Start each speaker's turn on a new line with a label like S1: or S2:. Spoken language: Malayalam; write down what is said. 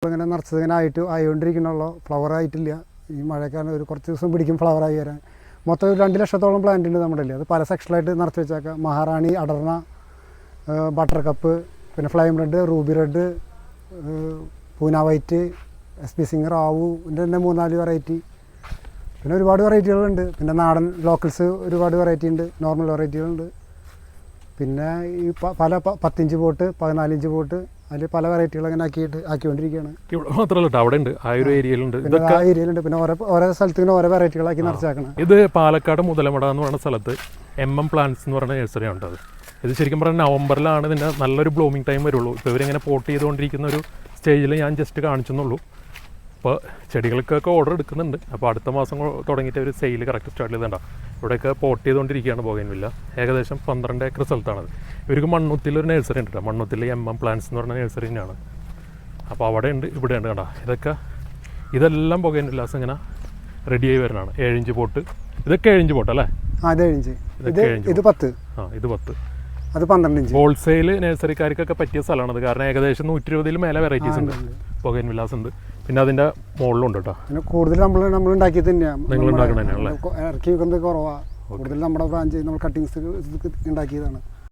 S1: ഇങ്ങനെ നിറച്ചത് ഇങ്ങനെ ആയിക്കൊണ്ടിരിക്കണുള്ളൂ, ഫ്ലവർ ആയിട്ടില്ല. ഈ മഴക്കാലം ഒരു കുറച്ച് ദിവസം പിടിക്കും ഫ്ലവറായി വരാൻ. മൊത്തം 2 ലക്ഷത്തോളം പ്ലാന്റ് ഉണ്ട് നമ്മുടെ കയ്യിൽ. അത് പല സെക്ഷനായിട്ട് നിറച്ച് വെച്ചേക്കാം. മഹാറാണി, അടർണ, ബട്ടർ കപ്പ്, പിന്നെ flame red, ruby red, Poona white, SP singer, ആവുൻ്റെ തന്നെ 3-4 വെറൈറ്റി. പിന്നെ ഒരുപാട് വെറൈറ്റികളുണ്ട്. പിന്നെ നാടൻ ലോക്കൽസ് ഒരുപാട് വെറൈറ്റി ഉണ്ട്, നോർമൽ വെറൈറ്റികളുണ്ട്. പിന്നെ ഈ പല 10 ഇഞ്ച് പോട്ട്, 14 ഇഞ്ച് പോട്ട്, അതിൽ പല വെറൈറ്റികൾ അങ്ങനെ ആക്കിക്കൊണ്ടിരിക്കുകയാണ്.
S2: ഇവിടെ മാത്രമല്ല, അവിടെ ഉണ്ട്, ആ ഒരു ഏരിയയിലുണ്ട്.
S1: ആ ഏരിയയിലുണ്ട്. പിന്നെ ഓരോ സ്ഥലത്തിന് ഓരോ വെറൈറ്റികളാക്കി നിറച്ചാക്കണം.
S2: ഇത് പാലക്കാട് മുതലമട എന്ന് പറയുന്ന സ്ഥലത്ത് പ്ലാന്റ്സ് എന്ന് പറയുന്ന നഴ്സറി ഉണ്ട്. ഇത് ശരിക്കും പറഞ്ഞാൽ നവംബറിലാണ് ഇതിൻ്റെ നല്ലൊരു ബ്ലൂമിങ് ടൈം വരുള്ളൂ. ഇപ്പോൾ ഇവരിങ്ങനെ പോട്ട് ചെയ്തുകൊണ്ടിരിക്കുന്ന ഒരു സ്റ്റേജിൽ ഞാൻ ജസ്റ്റ് കാണിച്ചെന്നുള്ളൂ. അപ്പോൾ ചെടികൾക്കൊക്കെ ഓർഡർ എടുക്കുന്നുണ്ട്. അപ്പോൾ അടുത്ത മാസം തുടങ്ങിയിട്ട് ഒരു സെയിൽ കറക്റ്റ് സ്റ്റാർട്ട് ചെയ്തിട്ടുണ്ടാകും. ഇവിടെയൊക്കെ പോട്ട് ചെയ്തുകൊണ്ടിരിക്കുകയാണ് ബോഗൻവില്ല. ഏകദേശം 12 ഏക്കർ സ്ഥലത്താണത്. ഇവർക്ക് മണ്ണുത്തിലൊരു നഴ്സറി ഉണ്ട് കേട്ടോ. മണ്ണുത്തിൽ പ്ലാന്റ്സ് എന്ന് പറഞ്ഞ നഴ്സറി തന്നെയാണ്. അപ്പോൾ അവിടെ ഉണ്ട്, ഇവിടെ ഉണ്ട് കേട്ടോ. ഇതെല്ലാം ബോഗൻവില്ലാസ് ഇങ്ങനെ റെഡിയായി വരുന്നതാണ്. 7 ഇഞ്ച് പോട്ട്. ഇതൊക്കെ 7 ഇഞ്ച് പോട്ട് അല്ലേ?
S1: ഇത് 7 ഇഞ്ച്. ഇത് 10.
S2: ഇത് 10.
S1: അത് 12 ഇഞ്ച്.
S2: ഹോൾസെയിൽ നഴ്സറിക്കാർക്കൊക്കെ പറ്റിയ സ്ഥലമാണത്. കാരണം ഏകദേശം 120 മേലെ വെറൈറ്റീസ് ഉണ്ട്, ബോഗൻവില്ലാസ് ഉണ്ട്. പിന്നെ അതിൻ്റെ മുകളിലുണ്ട് കേട്ടോ.
S1: പിന്നെ കൂടുതൽ നമ്മൾ ഉണ്ടാക്കിയത് തന്നെയാണ്.
S2: നിങ്ങൾ ഉണ്ടാക്കണ തന്നെയാണല്ലേ?
S1: ഇറക്കി വെക്കുന്നത് കുറവാണ്. കൂടുതൽ നമ്മുടെ ബ്രാഞ്ച് നമ്മൾ കട്ടിങ്സ് ഉണ്ടാക്കിയതാണ്.